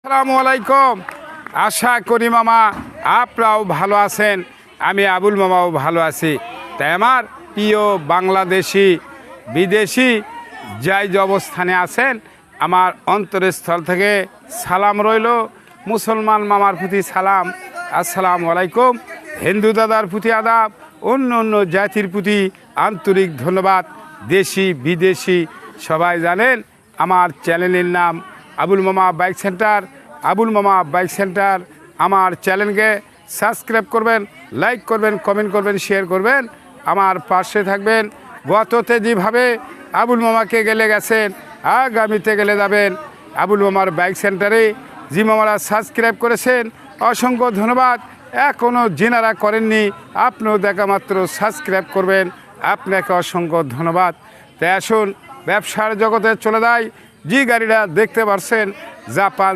আসসালামু আলাইকুম। আশা করি মামা আপনারাও ভালো আছেন, আমি আবুল মামাও ভালো আছি। তাই আমার প্রিয় বাংলাদেশি বিদেশি যাই যে অবস্থানে আছেন, আমার অন্তরস্থল থেকে সালাম রইল। মুসলমান মামার প্রতি সালাম, আসসালামু আলাইকুম। হিন্দু দাদার প্রতি আদাব, অন্য অন্য জাতির প্রতি আন্তরিক ধন্যবাদ। দেশি বিদেশি সবাই জানেন আমার চ্যানেলের নাম আবুল মামা বাইক সেন্টার। আবুল মামা বাইক সেন্টার আমার চ্যানেলকে সাবস্ক্রাইব করবেন, লাইক করবেন, কমেন্ট করবেন, শেয়ার করবেন, আমার পাশে থাকবেন। গততে যেভাবে আবুল মামাকে গেলে গেছেন, আগামীতে গেলে যাবেন। আবুল মামার বাইক সেন্টারে যে মামারা সাবস্ক্রাইব করেছেন অসংখ্য ধন্যবাদ। এখনও যেনারা করেননি আপনিও দেখা মাত্র সাবস্ক্রাইব করবেন, আপনাকে অসংখ্য ধন্যবাদ। তাই আসুন ব্যবসার জগতে চলে যায়। যে গাড়িটা দেখতে পাচ্ছেন জাপান